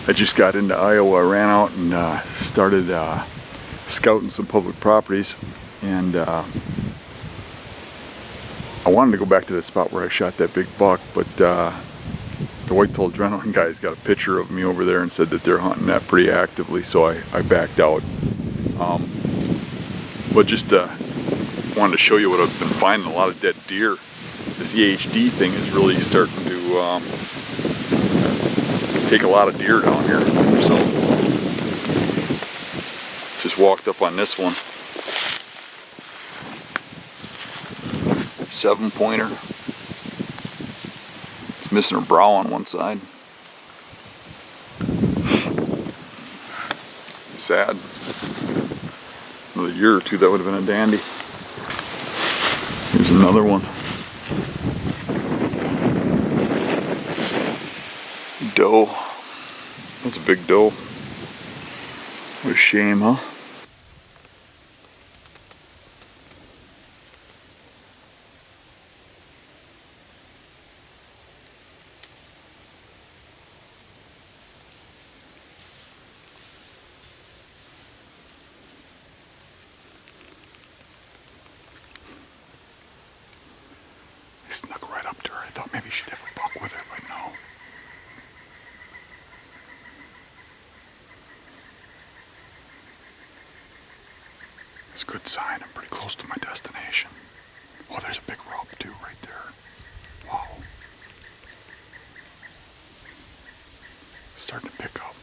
I just got into Iowa. I ran out and started scouting some public properties, and I wanted to go back to the spot where I shot that big buck, but the whitetail adrenaline guys got a picture of me over there and said that they're hunting that pretty actively, so I backed out. But just wanted to show you what I've been finding, a lot of dead deer. This EHD thing is really starting to take a lot of deer down here. So just walked up on this one. 7-pointer. It's missing her brow on one side. Sad. Another year or two that would have been a dandy. Here's another one. Doe. That's a big doe. What a shame, huh? I snuck right up to her. I thought maybe she'd have a buck with her, but no. It's a good sign. I'm pretty close to my destination. Oh, there's a big rub too right there. Wow. Starting to pick up.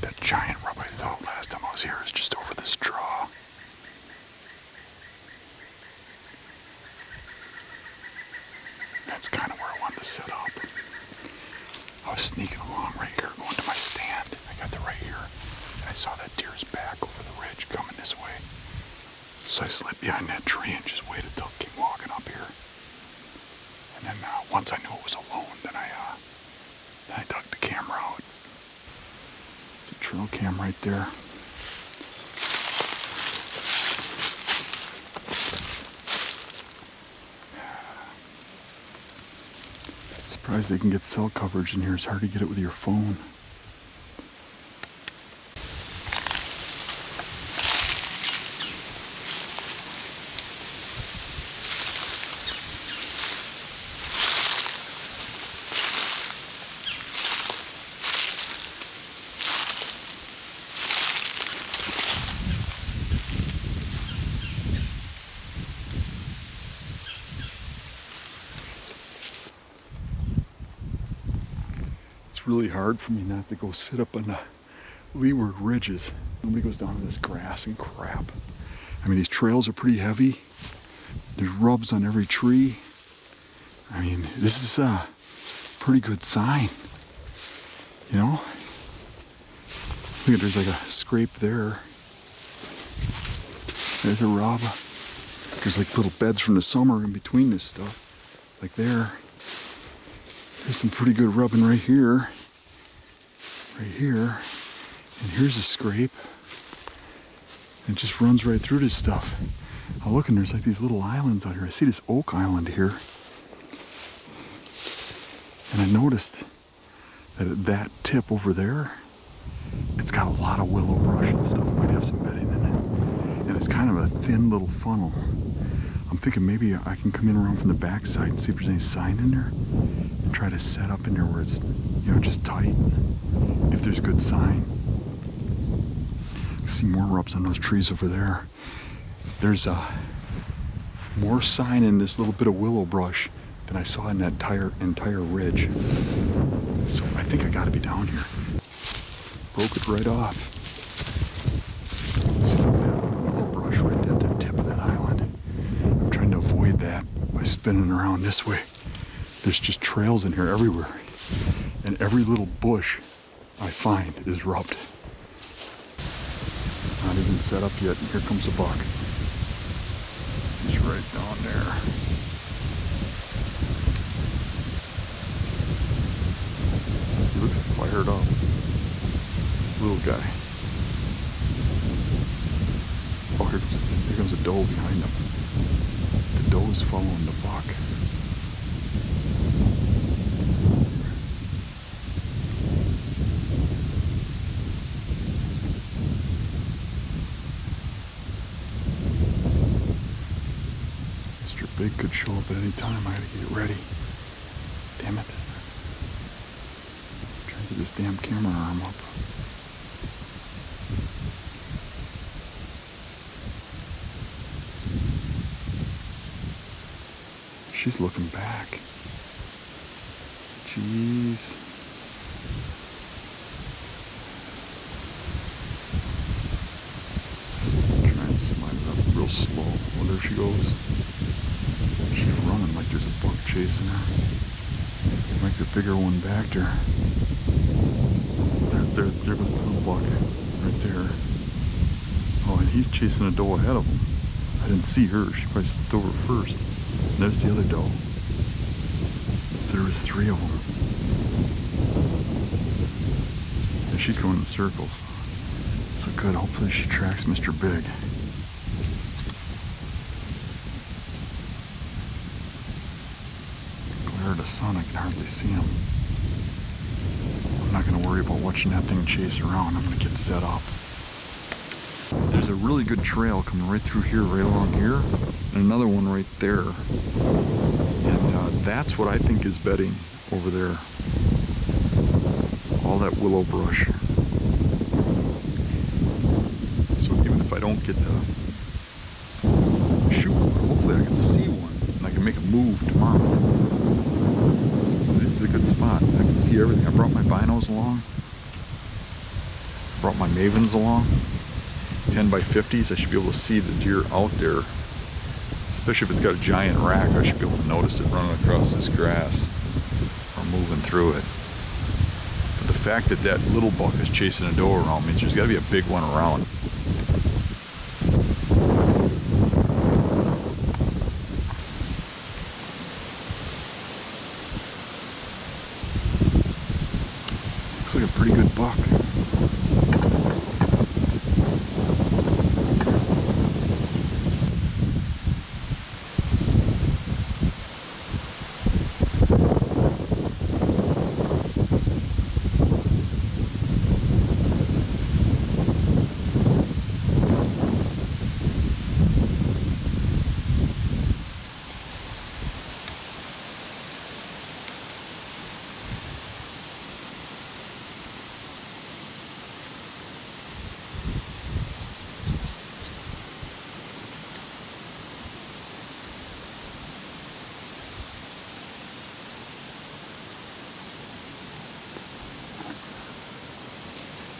That giant rub I thought last time I was here is just over this draw. That's kind of where I wanted to set up. I was sneaking along right here, going to my stand. I got to right here, and I saw that deer's back over the ridge coming this way. So I slid behind that tree and just waited till it came walking up here. And then once I knew it was alone, then I dug the camera out. There's a trail cam right there. Surprised they can get cell coverage in here. It's hard to get it with your phone. Really hard for me not to go sit up on the leeward ridges. Nobody goes down to this grass and crap. I mean, these trails are pretty heavy. There's rubs on every tree. I mean, this is a pretty good sign, you know? Look at, there's like a scrape there. There's a rub. There's like little beds from the summer in between this stuff, like there. There's some pretty good rubbing right here. Right here. And here's a scrape. It just runs right through this stuff. I look, and there's like these little islands out here. I see this oak island here. And I noticed that at that tip over there, it's got a lot of willow brush and stuff. It might have some bedding in it. And it's kind of a thin little funnel. I'm thinking maybe I can come in around from the backside and see if there's any sign in there. And try to set up in there where it's, you know, just tight. If there's good sign. I see more rubs on those trees over there. There's more sign in this little bit of willow brush than I saw in that entire ridge. So I think I gotta be down here. Broke it right off. See if I can get a willow brush right at the tip of that island. I'm trying to avoid that by spinning around this way. There's just trails in here everywhere. And every little bush I find is rubbed. Not even set up yet, and here comes a buck. He's right down there. He looks fired up. Little guy. Oh, here comes a doe behind him. The doe is following the buck. big could show up at any time. I gotta get ready. Damn it. Trying to get this damn camera arm up. She's looking back. Jeez. Try and slide it up real slow. Oh, there she goes. She's running like there's a buck chasing her. Like the bigger one backed her. There goes the little buck. Right there. Oh, and he's chasing a doe ahead of him. I didn't see her. She probably slipped over first. And there's the other doe. So there was 3 of them. And she's going in circles. So good. Hopefully she tracks Mr. Big. Glare of the sun, I can hardly see him. I'm not going to worry about watching that thing chase around. I'm going to get set up. There's a really good trail coming right through here, right along here, and another one right there. And that's what I think is bedding over there. All that willow brush. So even if I don't get to shoot one, hopefully I can see one and I can make a move tomorrow. This is a good spot. I can see everything. I brought my binos along. Brought my Mavens along. 10 by 50s, I should be able to see the deer out there. Especially if it's got a giant rack, I should be able to notice it running across this grass or moving through it. But the fact that that little buck is chasing a doe around means there's got to be a big one around. Looks like a pretty good buck.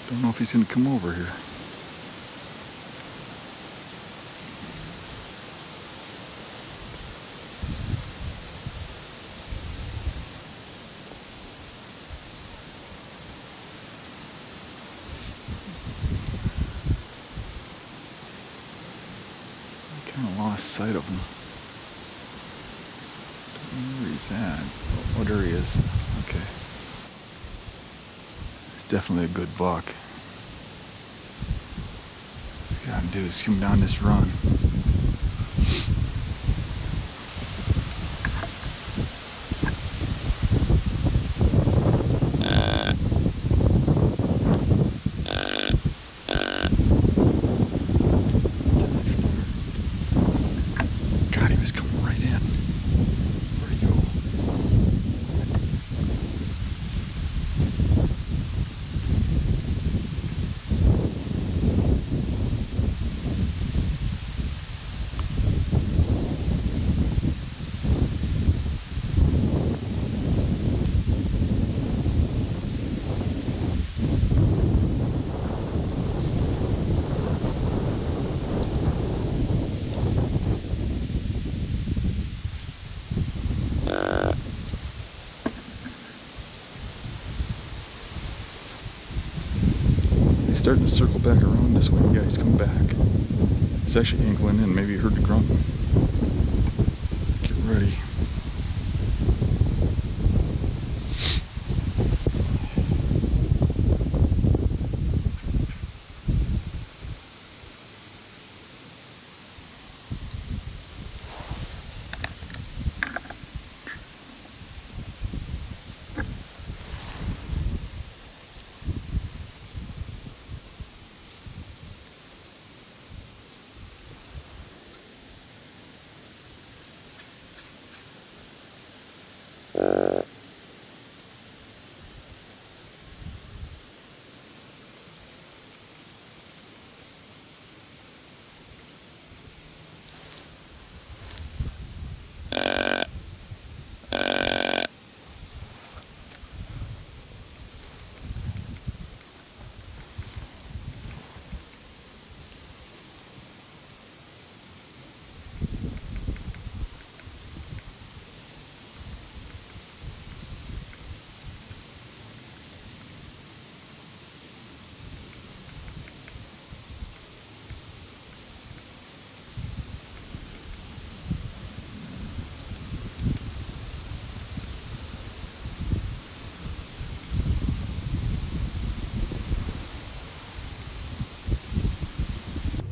Don't know if he's going to come over here. I kind of lost sight of him. Don't know where he's at. Oh, there he is. Okay. Definitely a good buck. What's he gotta do is come down this run. God, he was coming right in. Where'd he go? He's starting to circle back around this way. Yeah, he's coming back. He's actually angling in. Maybe he heard the grunt. Get ready.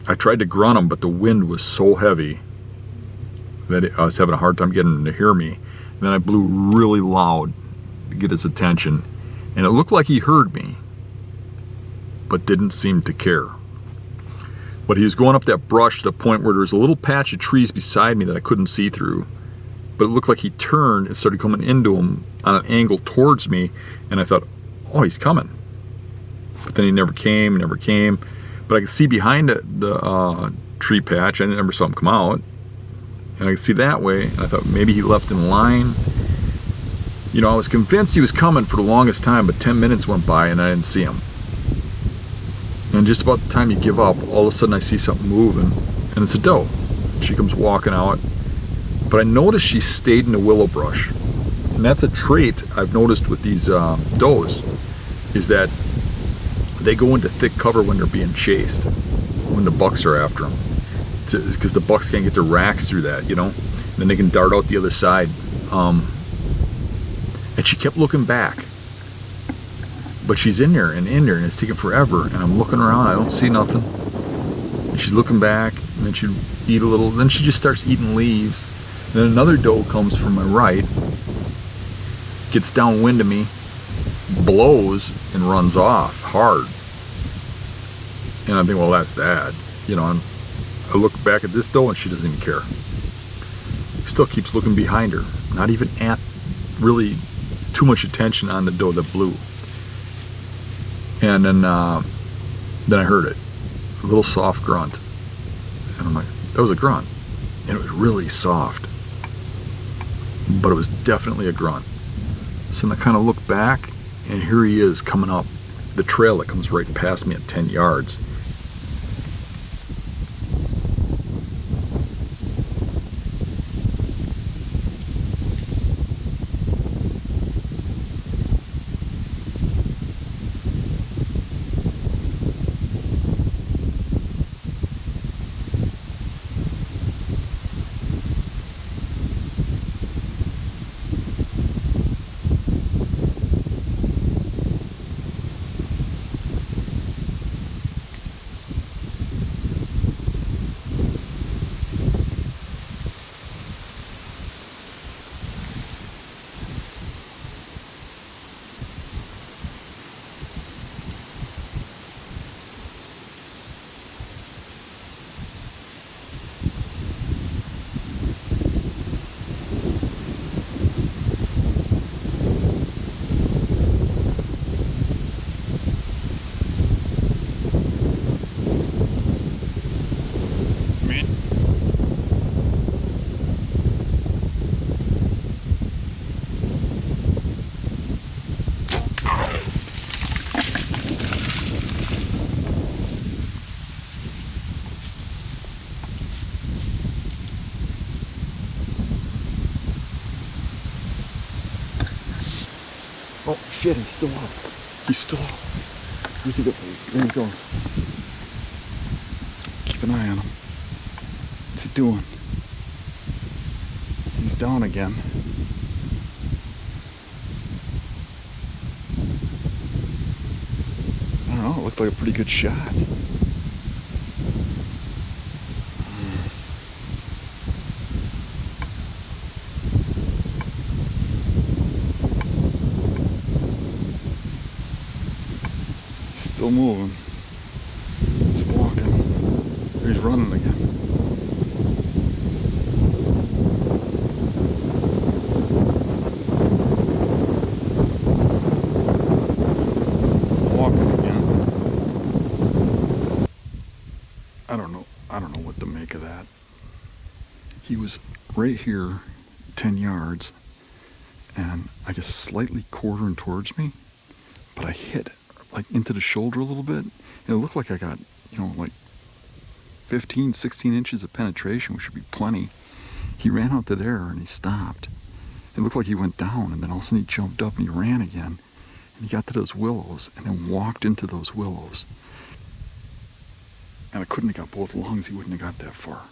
I tried to grunt him, but the wind was so heavy that I was having a hard time getting him to hear me. And then I blew really loud to get his attention, and it looked like he heard me, but didn't seem to care. But he was going up that brush to the point where there was a little patch of trees beside me that I couldn't see through. But it looked like he turned and started coming into him on an angle towards me, and I thought, oh, he's coming. But then he never came. But I could see behind the tree patch. I never saw him come out. And I could see that way, and I thought maybe he left in line. You know, I was convinced he was coming for the longest time, but 10 minutes went by and I didn't see him. And just about the time you give up, all of a sudden I see something moving, and it's a doe. She comes walking out, but I noticed she stayed in the willow brush. And that's a trait I've noticed with these does, is that they go into thick cover when they're being chased, when the bucks are after them, because the bucks can't get their racks through that, you know, and then they can dart out the other side. And she kept looking back, but she's in there, and it's taking forever, and I'm looking around, I don't see nothing, and she's looking back, and then she'd eat a little, then she just starts eating leaves. And then another doe comes from my right, gets downwind of me, blows, and runs off hard. And I think, well, that's that, you know. And I look back at this doe, and she doesn't even care. Still keeps looking behind her, not even at really too much attention on the doe that blew. And then I heard it, a little soft grunt, and I'm like, that was a grunt, and it was really soft, but it was definitely a grunt. So then I kind of look back, and here he is coming up the trail that comes right past me at 10 yards. Oh shit, he's still up. He's still up. Where's he go? There he goes. Keep an eye on him. What's he doing? He's down again. I don't know, it looked like a pretty good shot. Still moving. He's walking. He's running again. Walking again. I don't know what to make of that. He was right here, 10 yards, and I guess slightly quartering towards me, but I hit like into the shoulder a little bit, and it looked like I got, you know, like 15, 16 inches of penetration, which would be plenty. He ran out to there and he stopped. It looked like he went down, and then all of a sudden he jumped up and he ran again, and he got to those willows and then walked into those willows. And I couldn't have got both lungs, he wouldn't have got that far.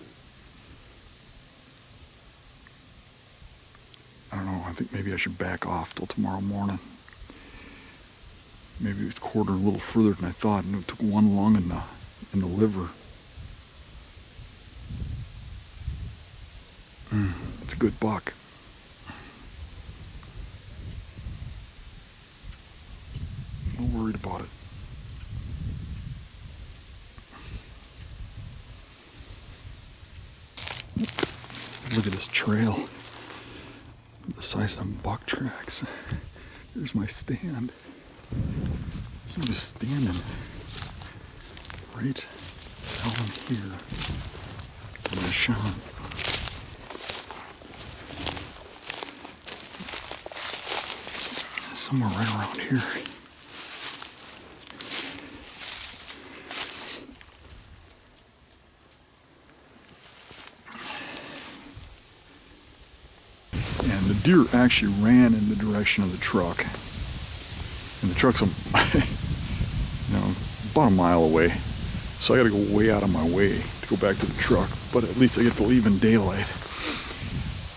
I don't know, I think maybe I should back off till tomorrow morning. Maybe it was quartering a little further than I thought, and it took one lung in the liver. It's a good buck. Not worried about it. Look at this trail. The size of buck tracks. Here's my stand. He was standing right down here when I shot. Somewhere right around here. And the deer actually ran in the direction of the truck. And the truck's about a mile away. So I gotta go way out of my way to go back to the truck, but at least I get to leave in daylight.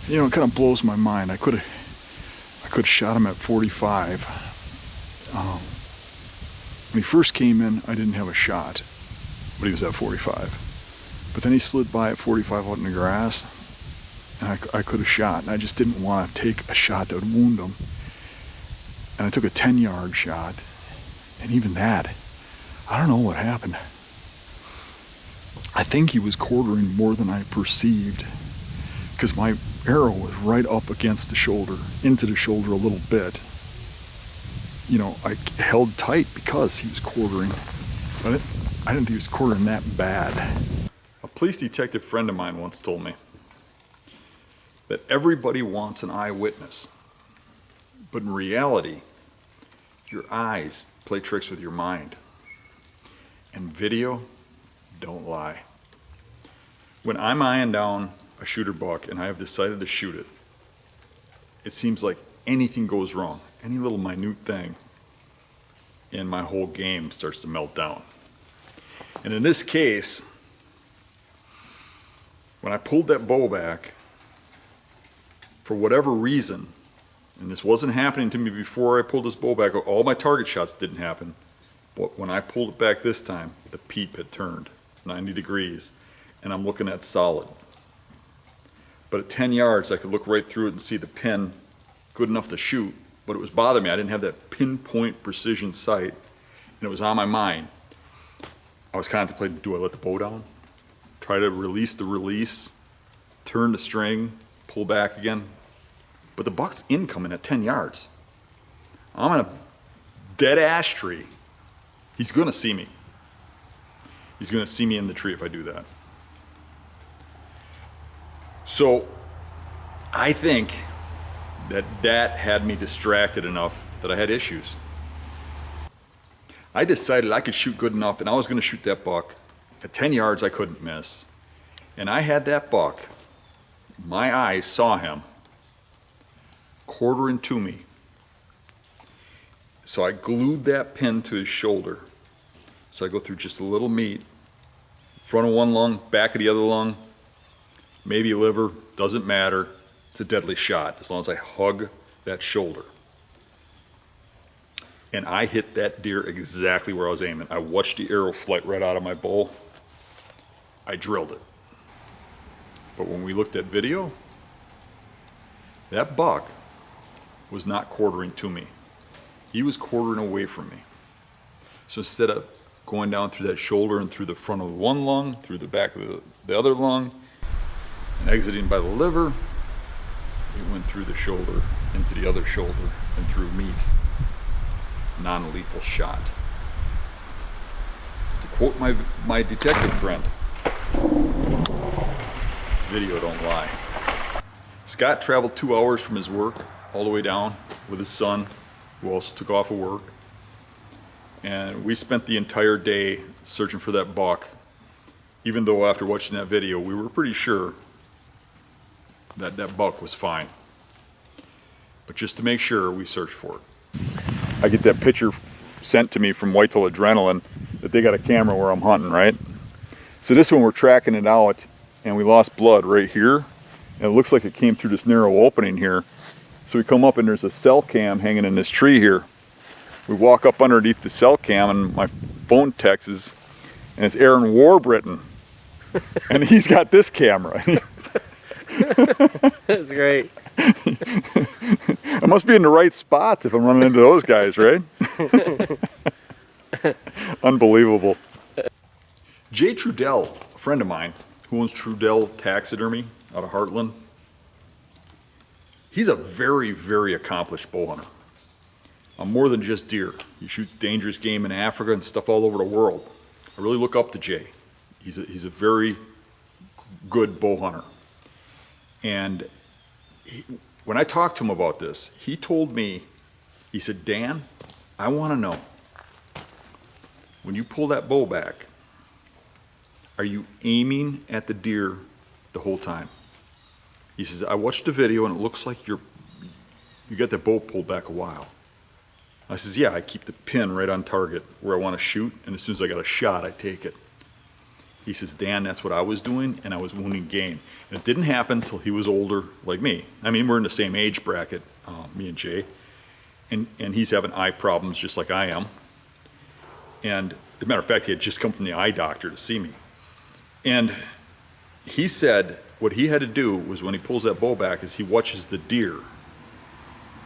You know, it kind of blows my mind. I could have shot him at 45. When he first came in, I didn't have a shot, but he was at 45. But then he slid by at 45 out in the grass, and I could have shot, and I just didn't want to take a shot that would wound him. And I took a 10-yard shot, and even that, I don't know what happened. I think he was quartering more than I perceived, because my arrow was right up against the shoulder, into the shoulder a little bit. You know, I held tight because he was quartering, but I didn't think he was quartering that bad. A police detective friend of mine once told me that everybody wants an eyewitness, but in reality, your eyes play tricks with your mind, and video don't lie. When I'm eyeing down a shooter buck and I have decided to shoot it, it seems like anything goes wrong, any little minute thing, and my whole game starts to melt down. And in this case, when I pulled that bow back, for whatever reason, and this wasn't happening to me before I pulled this bow back, all my target shots didn't happen, but when I pulled it back this time, the peep had turned 90 degrees, and I'm looking at solid. But at 10 yards, I could look right through it and see the pin good enough to shoot, but it was bothering me. I didn't have that pinpoint precision sight, and it was on my mind. I was contemplating, do I let the bow down? Try to release the release, turn the string, pull back again? But the buck's incoming at 10 yards. I'm in a dead ash tree. He's gonna see me. He's gonna see me in the tree if I do that. So I think that had me distracted enough that I had issues. I decided I could shoot good enough, and I was gonna shoot that buck. At 10 yards, I couldn't miss. And I had that buck, my eyes saw him quartering to me. So I glued that pin to his shoulder. So I go through just a little meat, front of one lung, back of the other lung, maybe liver, doesn't matter. It's a deadly shot as long as I hug that shoulder. And I hit that deer exactly where I was aiming. I watched the arrow flight right out of my bow. I drilled it. But when we looked at video, that buck was not quartering to me. He was quartering away from me. So instead of going down through that shoulder and through the front of one lung, through the back of the other lung, and exiting by the liver, it went through the shoulder, into the other shoulder, and through meat. Non-lethal shot. To quote my detective friend, video don't lie. Scott traveled 2 hours from his work all the way down with his son, who also took off of work. And we spent the entire day searching for that buck, even though after watching that video, we were pretty sure that that buck was fine. But just to make sure, we searched for it. I get that picture sent to me from Whitetail Adrenaline that they got a camera where I'm hunting, right? So this one we're tracking it out, and we lost blood right here. And it looks like it came through this narrow opening here. So we come up and there's a cell cam hanging in this tree here. We walk up underneath the cell cam and my phone texts, and it's Aaron Warbritton. And he's got this camera. That's great. I must be in the right spots if I'm running into those guys, right? Unbelievable. Jay Trudell, a friend of mine who owns Trudell Taxidermy out of Heartland, he's a very, very accomplished bow hunter. More than just deer. He shoots dangerous game in Africa and stuff all over the world. I really look up to Jay. He's a very good bow hunter. And when I talked to him about this, he told me, he said, Dan, I want to know, when you pull that bow back, are you aiming at the deer the whole time? He says, I watched the video and it looks like you got the bow pulled back a while. I says, yeah, I keep the pin right on target where I want to shoot, and as soon as I got a shot, I take it. He says, Dan, that's what I was doing, and I was wounding game. And it didn't happen until he was older, like me. I mean, we're in the same age bracket, me and Jay, and he's having eye problems just like I am. And as a matter of fact, he had just come from the eye doctor to see me. And he said what he had to do was when he pulls that bow back is he watches the deer,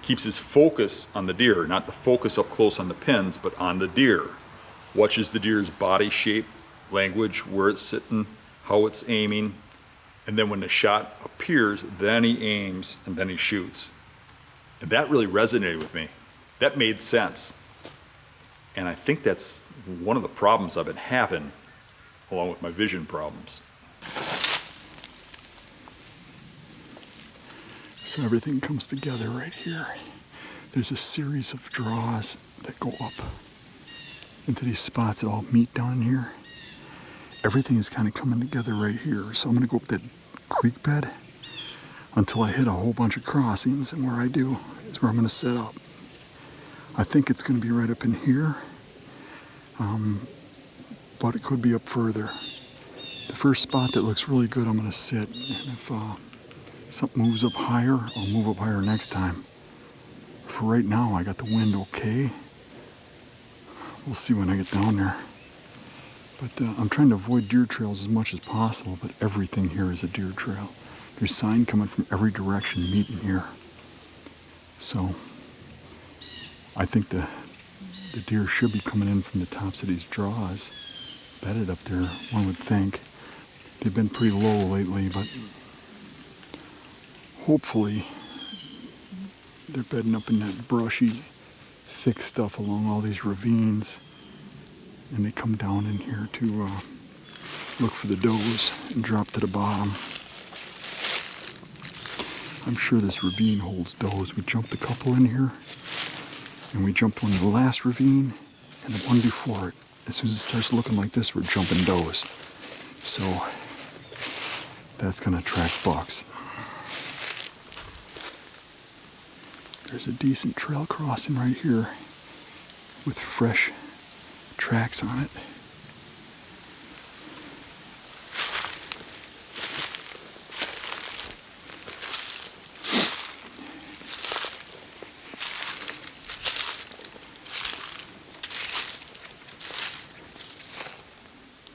keeps his focus on the deer, not the focus up close on the pins, but on the deer. Watches the deer's body shape, language, where it's sitting, how it's aiming, and then when the shot appears, then he aims and then he shoots. And that really resonated with me. That made sense. And I think that's one of the problems I've been having, along with my vision problems. So everything comes together right here. There's a series of draws that go up into these spots that all meet down in here. Everything is kind of coming together right here. So I'm going to go up that creek bed until I hit a whole bunch of crossings, and where I do is where I'm going to set up. I think it's going to be right up in here, but it could be up further. The first spot that looks really good, I'm going to sit, and if something moves up higher, I'll move up higher next time. For right now, I got the wind okay. We'll see when I get down there. But I'm trying to avoid deer trails as much as possible, but everything here is a deer trail. There's sign coming from every direction meeting here. So I think the deer should be coming in from the tops of these draws, bedded up there, one would think. They've been pretty low lately, but hopefully they're bedding up in that brushy, thick stuff along all these ravines. And they come down in here to look for the does and drop to the bottom. I'm sure this ravine holds does. We jumped a couple in here, and we jumped one in the last ravine and the one before it. As soon as it starts looking like this, we're jumping does. So that's gonna attract bucks. There's a decent trail crossing right here with fresh tracks on it.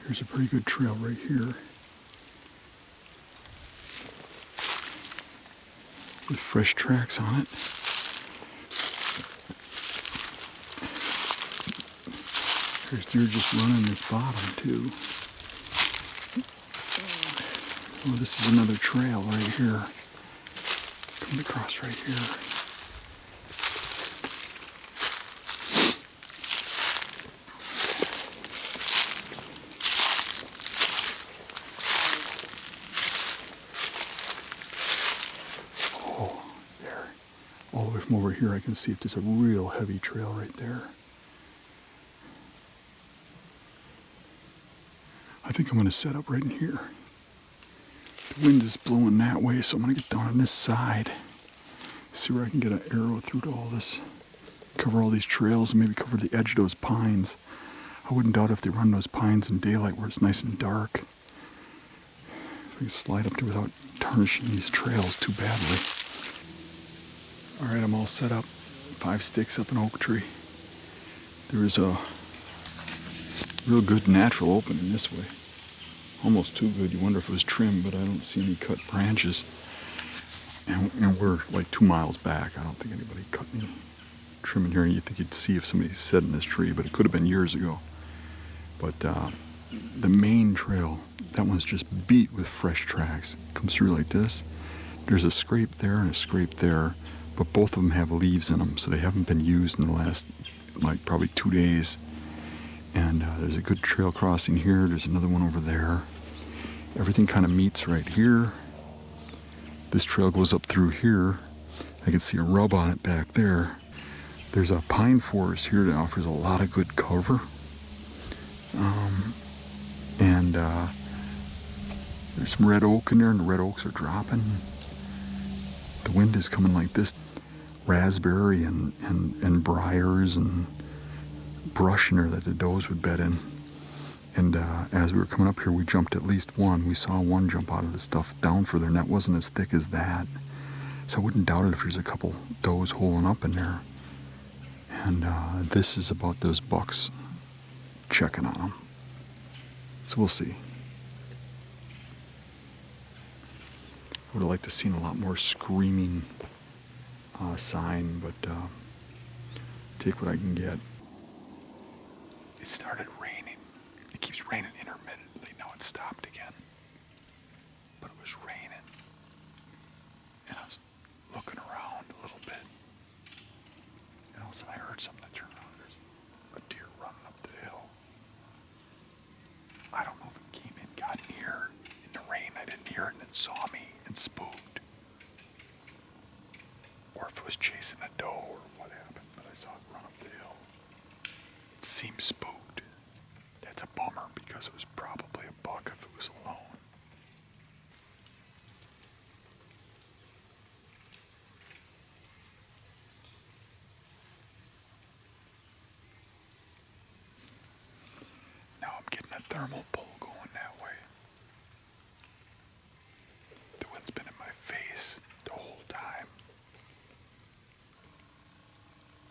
Here's a pretty good trail right here with fresh tracks on it. There's deer just running this bottom too. Oh, this is another trail right here. Coming across right here. Oh, there. All the way from over here I can see if there's a real heavy trail right there. I think I'm going to set up right in here. The wind is blowing that way, so I'm going to get down on this side. See where I can get an arrow through to all this. Cover all these trails and maybe cover the edge of those pines. I wouldn't doubt if they run those pines in daylight where it's nice and dark. If I can slide up there without tarnishing these trails too badly. Alright, I'm all set up. 5 sticks up an oak tree. There is a real good natural opening this way. Almost too good. You wonder if it was trimmed, but I don't see any cut branches. And we're like 2 miles back. I don't think anybody cut any trim in here. You think you'd see if somebody sat in this tree, but it could have been years ago. But the main trail, that one's just beat with fresh tracks. It comes through like this. There's a scrape there and a scrape there, but both of them have leaves in them, so they haven't been used in the last, like, probably 2 days. And there's a good trail crossing here. There's another one over there. Everything kind of meets right here. This trail goes up through here. I can see a rub on it back there. There's a pine forest here that offers a lot of good cover. And there's some red oak in there, and the red oaks are dropping. The wind is coming like this. Raspberry and briars and brush in there that the does would bed in. And as we were coming up here, we jumped at least one. We saw one jump out of the stuff down further, and that wasn't as thick as that. So I wouldn't doubt it if there's a couple does holing up in there. And this is about those bucks checking on them. So we'll see. I would have liked to seen a lot more screaming sign, but take what I can get. It started raining. It keeps raining intermittently. Now it stopped again. But it was raining. And I was looking around a little bit. And all of a sudden I heard something turn around. There's a deer running up the hill. I don't know if it came in, got near. In the rain, I didn't hear it, and it saw me and spooked. Or if it was chasing a doe or what happened, but I saw it run up the hill. It seemed spooked. That's a bummer because it was probably a buck if it was alone. Now I'm getting a thermal pull going that way. The wind's been in my face the whole time.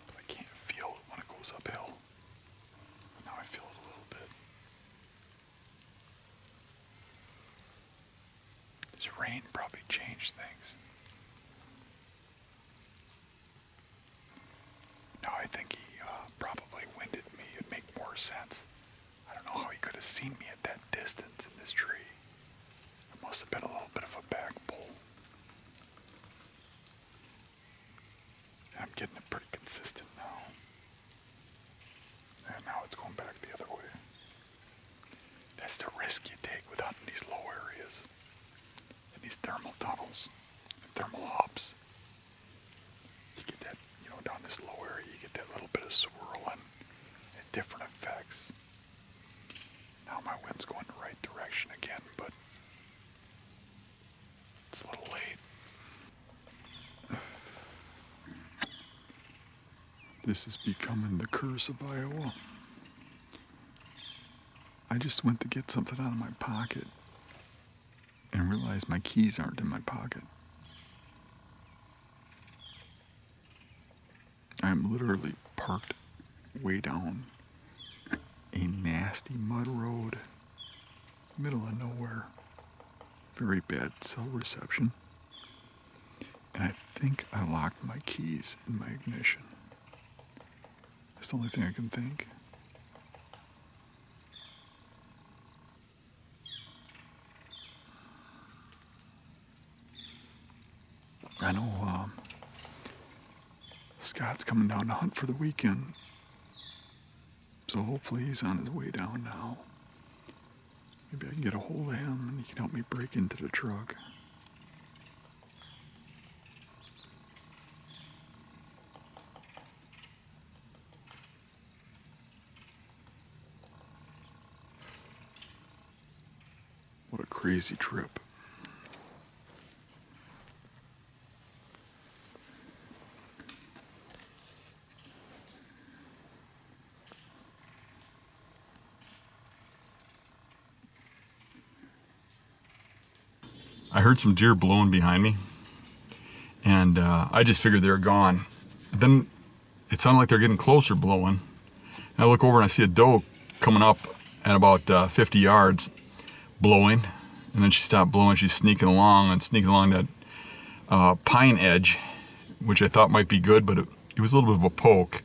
But I can't feel it when it goes uphill. Now I feel it a little bit. This rain probably changed things. No, I think he probably winded me. It'd make more sense. I don't know how he could have seen me at that distance in this tree. It must have been a little bit of a back pull. And I'm getting it pretty consistent now. And now it's going back the other way. That's the risk you take with hunting these low areas. And these thermal tunnels. And thermal hubs. You get that, down this low area, you get that little bit of swirling and different effects. Now my wind's going the right direction again, but it's a little late. This is becoming the curse of Iowa. I just went to get something out of my pocket and realized my keys aren't in my pocket. I'm literally parked way down a nasty mud road, middle of nowhere. Very bad cell reception. And I think I locked my keys in my ignition. That's the only thing I can think. I know Scott's coming down to hunt for the weekend. So hopefully he's on his way down now. Maybe I can get a hold of him and he can help me break into the truck. What a crazy trip. I heard some deer blowing behind me, and I just figured they were gone. But then it sounded like they're getting closer blowing. And I look over and I see a doe coming up at about 50 yards blowing, and then she stopped blowing. She's sneaking along that pine edge, which I thought might be good, but it was a little bit of a poke.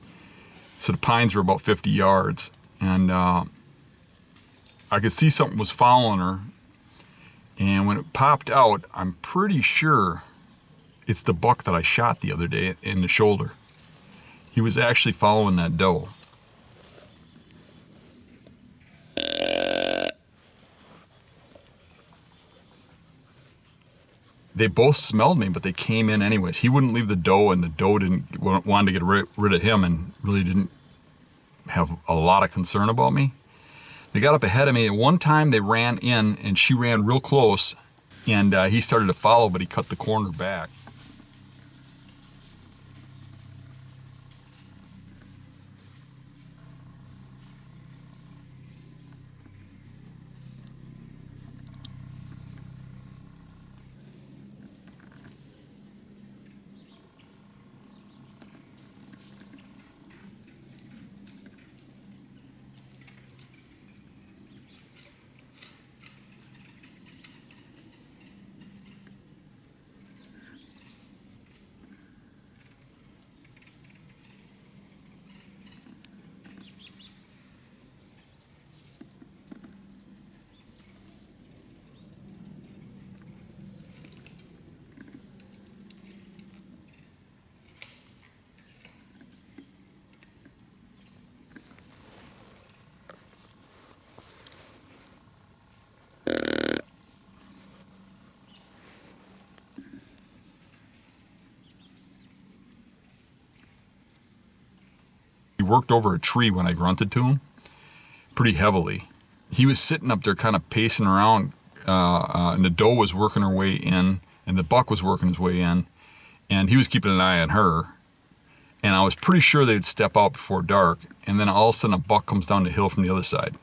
So the pines were about 50 yards, and I could see something was following her. And when it popped out, I'm pretty sure it's the buck that I shot the other day in the shoulder. He was actually following that doe. They both smelled me, but they came in anyways. He wouldn't leave the doe, and the doe wanted to get rid of him, and really didn't have a lot of concern about me. They got up ahead of me. At one time, they ran in, and she ran real close, and he started to follow, but he cut the corner back. He worked over a tree when I grunted to him pretty heavily. He was sitting up there kind of pacing around, and the doe was working her way in, and the buck was working his way in, and he was keeping an eye on her. And I was pretty sure they'd step out before dark, and then all of a sudden a buck comes down the hill from the other side.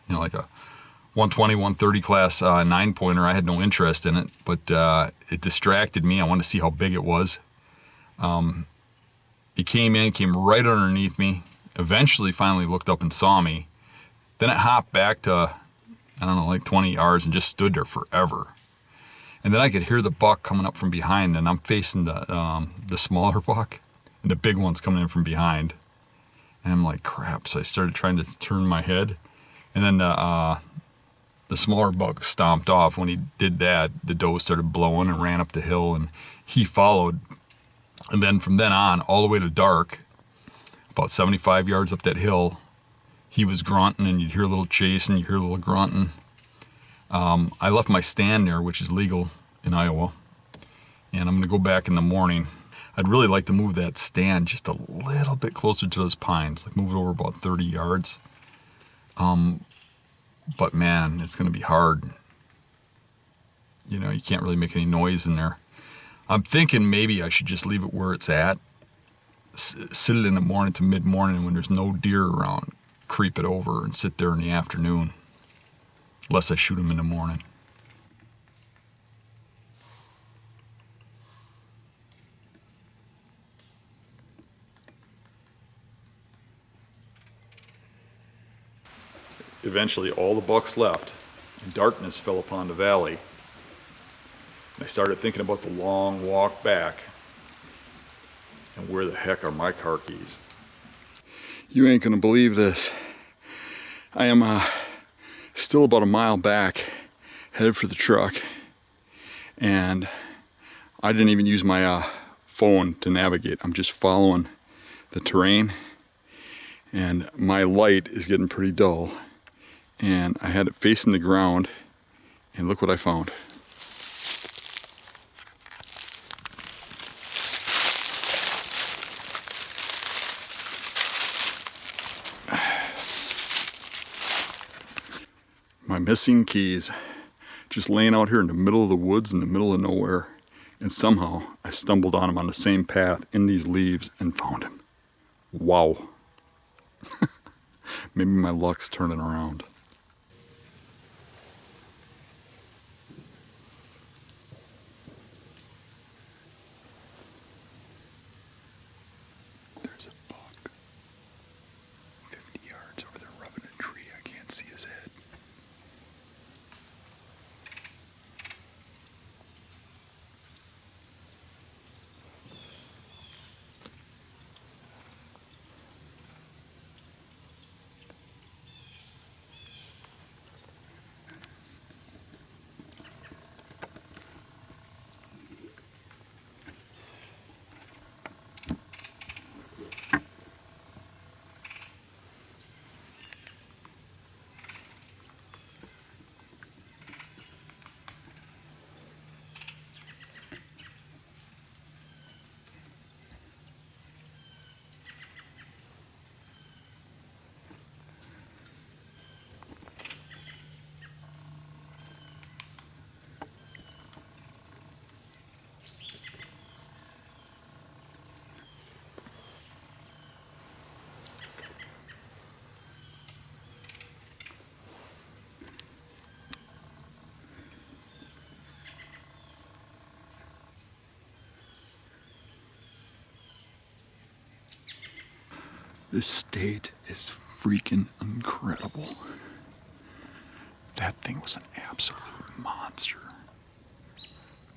Like a 120, 130 class 9-pointer. I had no interest in it, but it distracted me. I wanted to see how big it was. It came right underneath me, eventually finally looked up and saw me. Then it hopped back to, I don't know, like 20 yards and just stood there forever. And then I could hear the buck coming up from behind, and I'm facing the smaller buck, and the big one's coming in from behind. And I'm like, crap. So I started trying to turn my head. And then the smaller buck stomped off. When he did that, the doe started blowing and ran up the hill, and he followed. And then from then on, all the way to dark, about 75 yards up that hill, he was grunting, and you'd hear a little chase, and you'd hear a little grunting. I left my stand there, which is legal in Iowa, and I'm going to go back in the morning. I'd really like to move that stand just a little bit closer to those pines, like move it over about 30 yards. But man, it's going to be hard. You know, you can't really make any noise in there. I'm thinking maybe I should just leave it where it's at. Sit it in the morning to mid-morning when there's no deer around. Creep it over and sit there in the afternoon. Unless I shoot them in the morning. Eventually all the bucks left and darkness fell upon the valley. I started thinking about the long walk back and where the heck are my car keys? You ain't gonna believe this. I am still about a mile back, headed for the truck, and I didn't even use my phone to navigate. I'm just following the terrain, and my light is getting pretty dull, and I had it facing the ground, and look what I found. My missing keys, just laying out here in the middle of the woods in the middle of nowhere, and somehow I stumbled on them on the same path in these leaves and found him. Wow. Maybe my luck's turning around. There's a buck 50 yards over there rubbing a tree. I can't see his head. This state is freaking incredible. That thing was an absolute monster.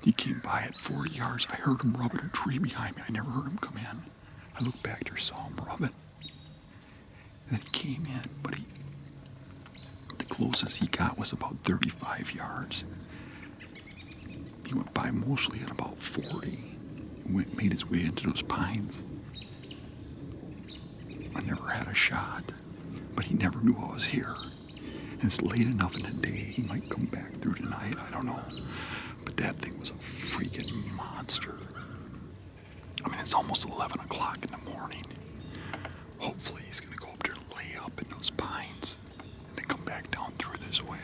He came by at 40 yards. I heard him rubbing a tree behind me. I never heard him come in. I looked back there, saw him rubbing. And then he came in, but the closest he got was about 35 yards. He went by mostly at about 40. Made his way into those pines. I never had a shot, but he never knew I was here. And it's late enough in the day, he might come back through tonight, I don't know. But that thing was a freaking monster. I mean, it's almost 11 o'clock in the morning. Hopefully he's gonna go up there and lay up in those pines and then come back down through this way.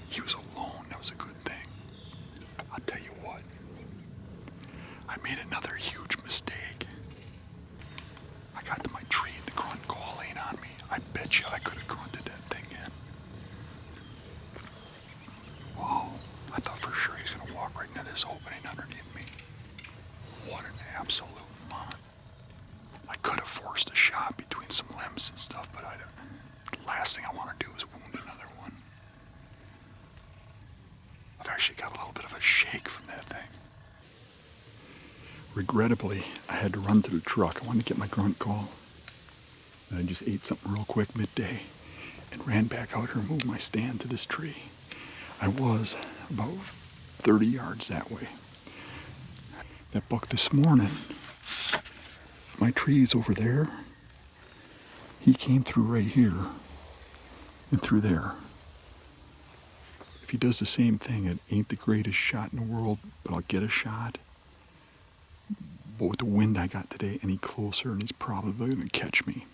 He was alone, that was a good thing. I'll tell you what, I made another huge mistake. I got to my tree and the grunt calling on me. I bet you I could have grunted that thing in. Wow, I thought for sure he was going to walk right into this opening underneath me. What an absolute mon. I could have forced a shot between some limbs and stuff, but the last thing I want to do is wound another one. I've actually got a little bit of a shake from that thing. Regrettably, I had to run to the truck. I wanted to get my grunt call. And I just ate something real quick midday and ran back out here and moved my stand to this tree. I was about 30 yards that way. That buck this morning, my tree's over there. He came through right here and through there. If he does the same thing, it ain't the greatest shot in the world, but I'll get a shot. But with the wind I got today, any closer, and he's probably going to catch me.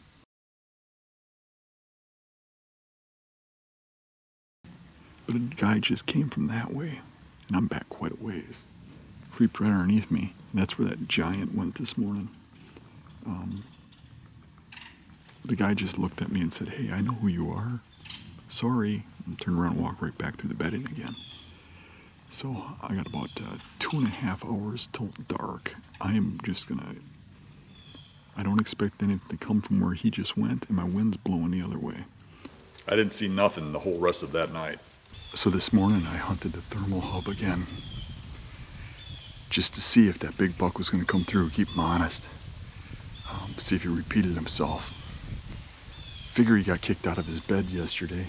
But a guy just came from that way, and I'm back quite a ways. Creeped right underneath me, and that's where that giant went this morning. The guy just looked at me and said, "Hey, I know who you are. Sorry," and turned around and walked right back through the bedding again. So I got about 2.5 hours till dark. I don't expect anything to come from where he just went, and my wind's blowing the other way. I didn't see nothing the whole rest of that night. So this morning I hunted the thermal hub again, just to see if that big buck was going to come through, keep him honest, see if he repeated himself. Figure he got kicked out of his bed yesterday.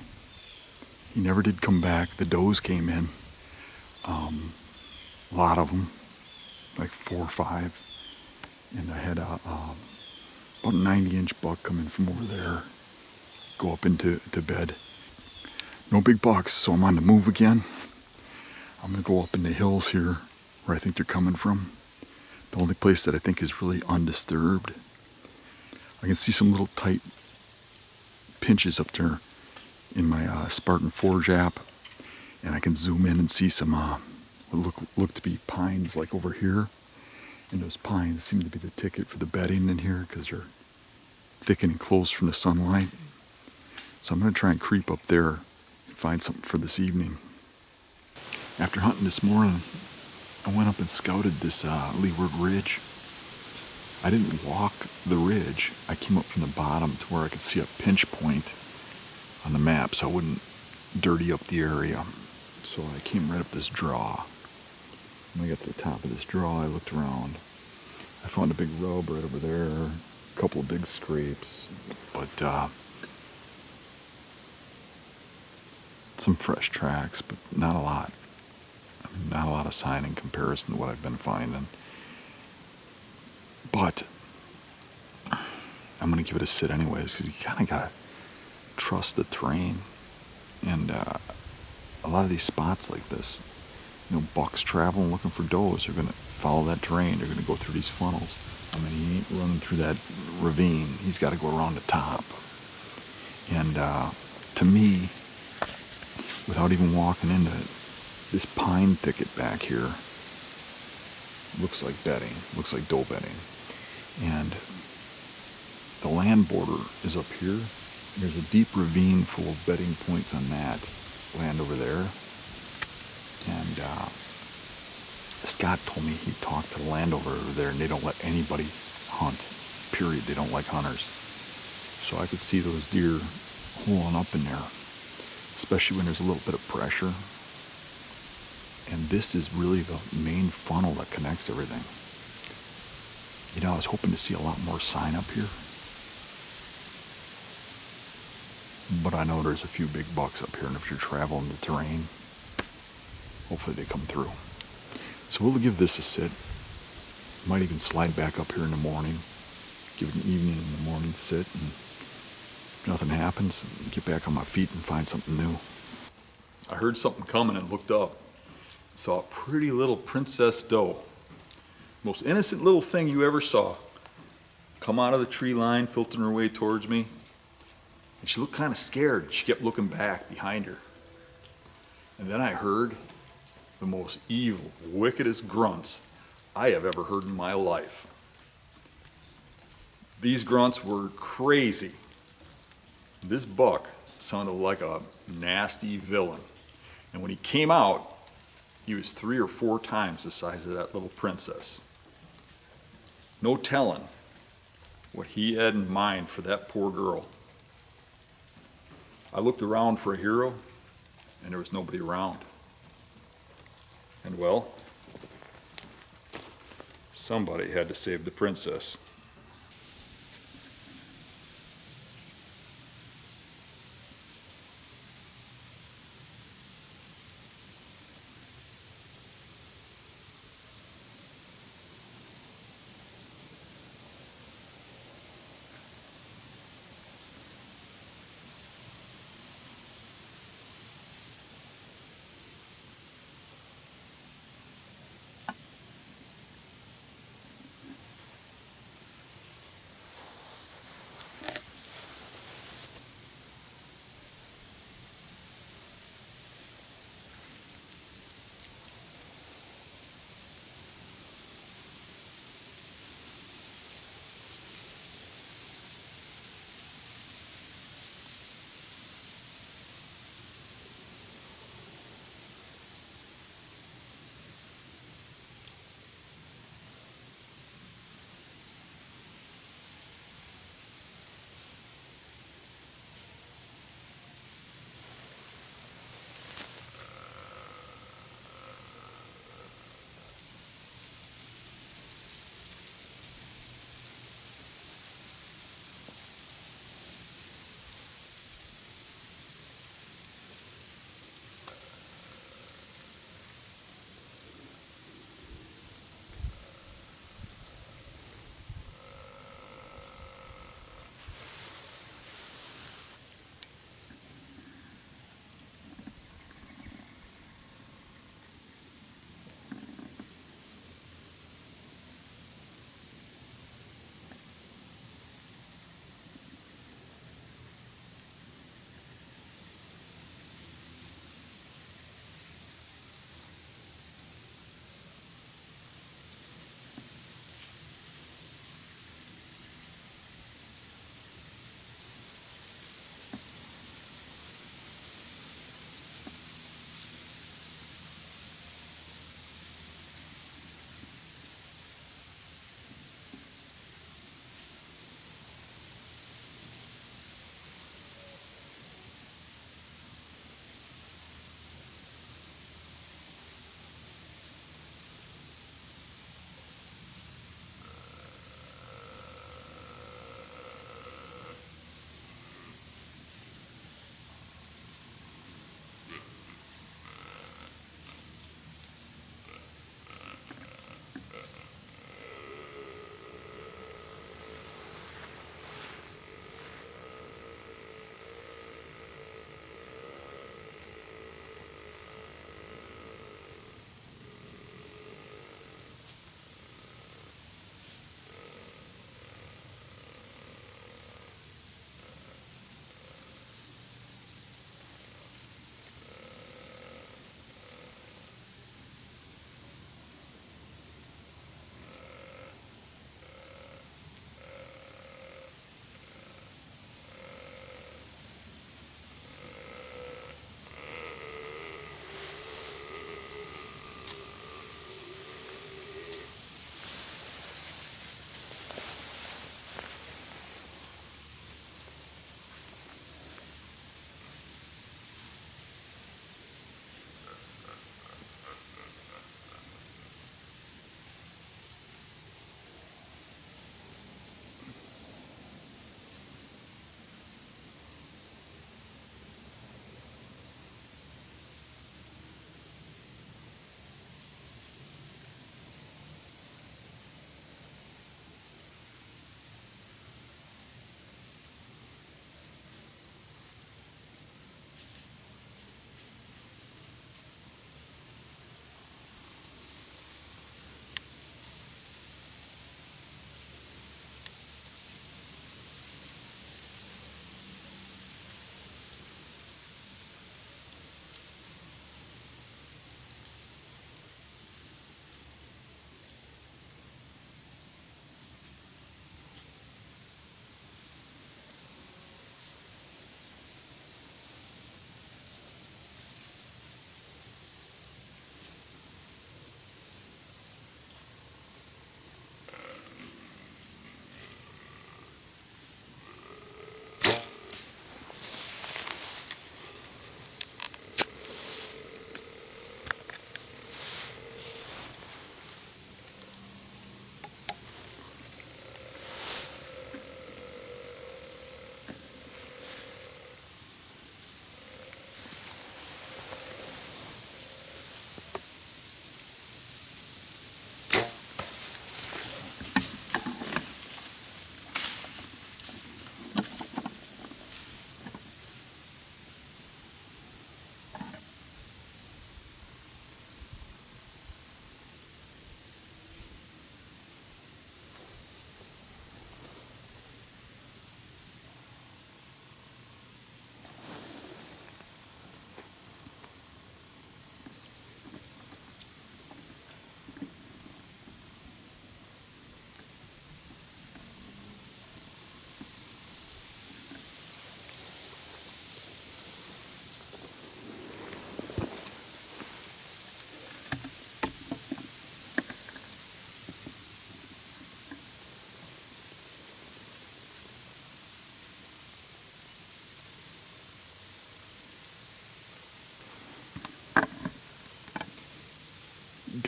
He never did come back. The does came in, a lot of them, like 4 or 5, and I had about a 90-inch buck come in from over there, go up into bed. No big bucks, so I'm on the move again. I'm gonna go up in the hills here where I think they're coming from. The only place that I think is really undisturbed. I can see some little tight pinches up there in my Spartan Forge app, and I can zoom in and see some what look to be pines like over here. And those pines seem to be the ticket for the bedding in here because they're thick and close from the sunlight. So I'm gonna try and creep up there and find something for this evening. After hunting this morning, I went up and scouted this leeward ridge. I didn't walk the ridge. I came up from the bottom to where I could see a pinch point on the map so I wouldn't dirty up the area. So I came right up this draw. When I got to the top of this draw, I looked around. I found a big rub right over there, a couple of big scrapes, but some fresh tracks, but not a lot. Not a lot of sign in comparison to what I've been finding. But I'm going to give it a sit anyways, because you kind of got to trust the terrain. And a lot of these spots like this, bucks traveling looking for does are going to follow that terrain. They're going to go through these funnels. I mean, he ain't running through that ravine. He's got to go around the top. And to me, without even walking into it, this pine thicket back here looks like bedding, looks like doe bedding. And the land border is up here. There's a deep ravine full of bedding points on that land over there. And Scott told me he talked to the landowner over there, and they don't let anybody hunt, period. They don't like hunters. So I could see those deer holing up in there, especially when there's a little bit of pressure. And this is really the main funnel that connects everything. I was hoping to see a lot more sign up here. But I know there's a few big bucks up here, and if you're traveling the terrain, hopefully they come through. So we'll give this a sit. Might even slide back up here in the morning, give it an evening in the morning sit, and if nothing happens, get back on my feet and find something new. I heard something coming and looked up. Saw a pretty little princess doe. Most innocent little thing you ever saw. Come out of the tree line, filtering her way towards me. And she looked kind of scared. She kept looking back behind her. And then I heard the most evil, wickedest grunts I have ever heard in my life. These grunts were crazy. This buck sounded like a nasty villain. And when he came out, he was 3 or 4 times the size of that little princess. No telling what he had in mind for that poor girl. I looked around for a hero, and there was nobody around. And well, somebody had to save the princess.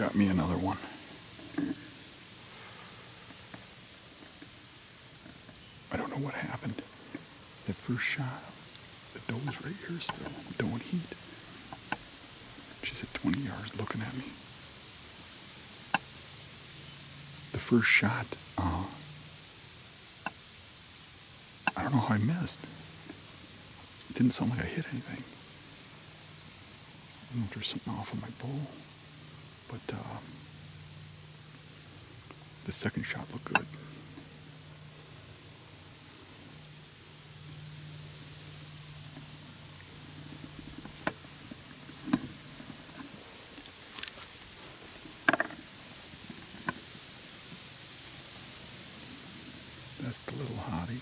got me another one. I don't know what happened. That first shot, the doe's right here still, doe in heat. She's at 20 yards looking at me. The first shot, I don't know how I missed. It didn't sound like I hit anything. I don't know if there's something off of my bow, but the second shot looked good. That's the little hottie.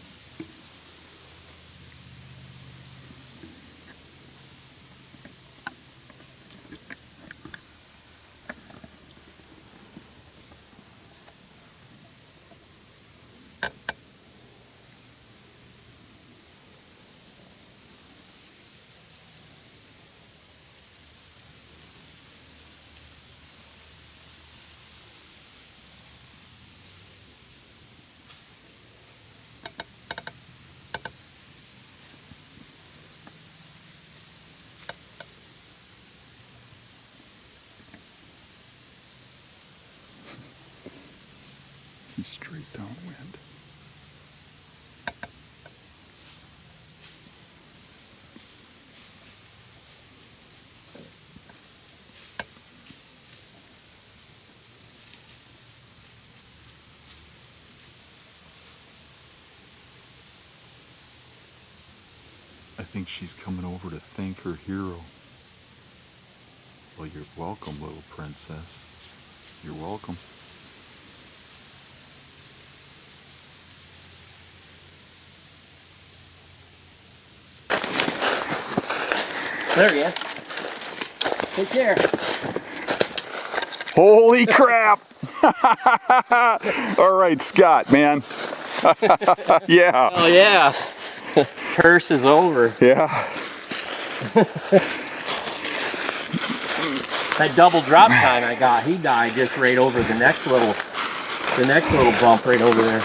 He's straight downwind. I think she's coming over to thank her hero. Well, you're welcome, little princess. You're welcome. There he is. Take care. Holy crap! All right, Scott, man. Yeah. Oh yeah. Curse is over. Yeah. That double drop time I got, he died just right over the next little bump right over there.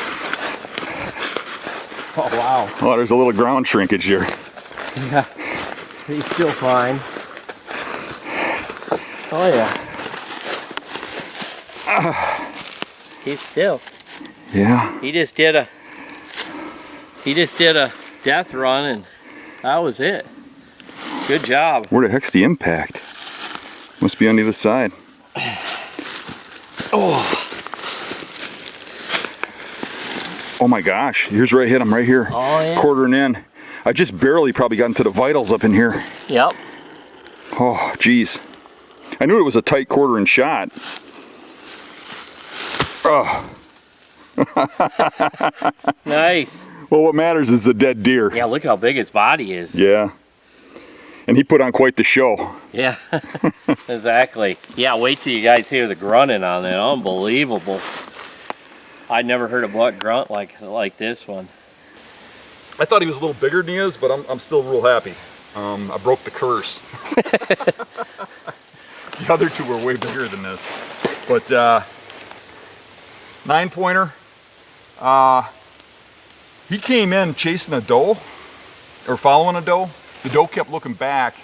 Oh wow. Oh, there's a little ground shrinkage here. Yeah. He's still fine. Oh yeah. He's still. Yeah. He just did a death run and that was it. Good job. Where the heck's the impact? Must be on the other side. Oh. Oh my gosh, here's where I hit him, right here. Oh yeah. Quartering in. I just barely probably got into the vitals up in here. Yep. Oh, geez. I knew it was a tight quartering shot. Oh. Nice. Well, what matters is the dead deer. Yeah, look how big its body is. Yeah. And he put on quite the show. Yeah, exactly. Yeah, wait till you guys hear the grunting on that. Unbelievable. I'd never heard a buck grunt like this one. I thought he was a little bigger than he is, but I'm still real happy. I broke the curse. The other two were way bigger than this. But 9-pointer, he came in chasing a doe, or following a doe. The doe kept looking back,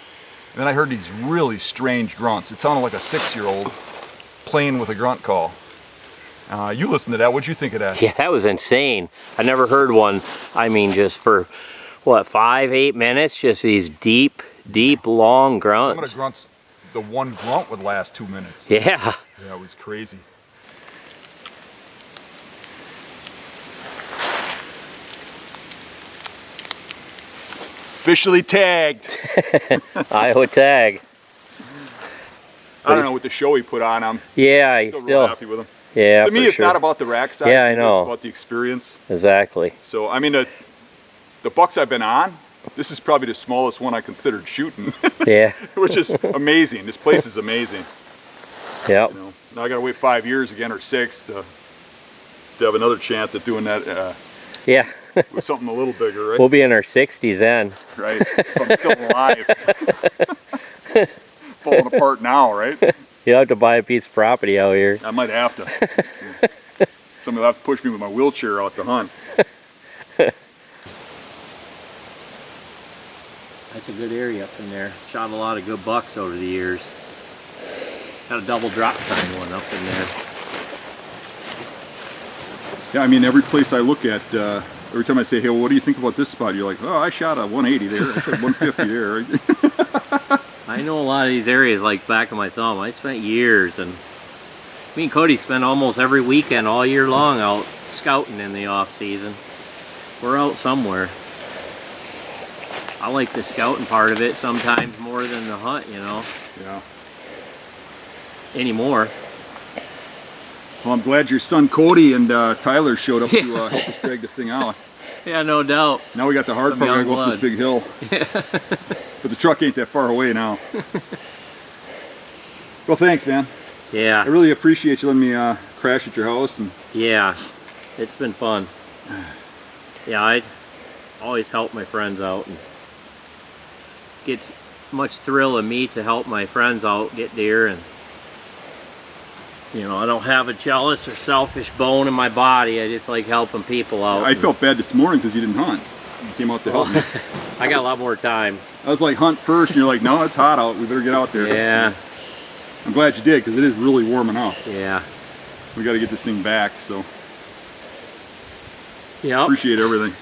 and then I heard these really strange grunts. It sounded like a 6-year-old playing with a grunt call. You listened to that. What'd you think of that? Yeah, that was insane. I never heard one. I mean, just for, what, 5-8 minutes? Just these deep, long grunts. Some of the grunts, the one grunt would last 2 minutes. Yeah. Yeah, it was crazy. Officially tagged. Iowa tag. I don't know what the show he put on him. Yeah, he's Still still. real happy with him. Yeah, To me, for it's sure. not about the rack size. Yeah, I know. It's about the experience. Exactly. So, I mean, the bucks I've been on, this is probably the smallest one I considered shooting, Yeah. which is amazing. This place is amazing. Yep. You know, now I got to wait 5 years again, or 6, to have another chance at doing that Yeah. with something a little bigger, right? We'll be in our 60s then. Right. If I'm still alive. Falling apart now, right? You have to buy a piece of property out here. I might have to. Somebody will have to push me with my wheelchair out to hunt. That's a good area up in there. Shot a lot of good bucks over the years. Got a double drop time one up in there. Yeah, I mean, every place I look at, every time I say, hey, well, what do you think about this spot? You're like, oh, I shot a 180 there. I shot 150 there. I know a lot of these areas like back of my thumb. I spent years, and me and Cody spend almost every weekend all year long out scouting in the off season. We're out somewhere. I like the scouting part of it sometimes more than the hunt, you know. Yeah. Anymore. Well, I'm glad your son Cody and Tyler showed up to help us drag this thing out. Yeah, no doubt. Now we got the hard Some part, we gotta young go up this big hill. But the truck ain't that far away now. Well, thanks, man. I Yeah, really appreciate you letting me crash at your house. And yeah. It's been fun. Yeah, I always help my friends out. And gets much thrill in me to help my friends out get deer, and you know, I don't have a jealous or selfish bone in my body. I just like helping people out. I felt bad this morning because you didn't hunt. You came out to help me. I got a lot more time. I was like, hunt first, and you're like, no, it's hot out. We better get out there. Yeah, I'm glad you did, because it is really warming up. yeah. We got to get this thing back, so Yep. appreciate everything.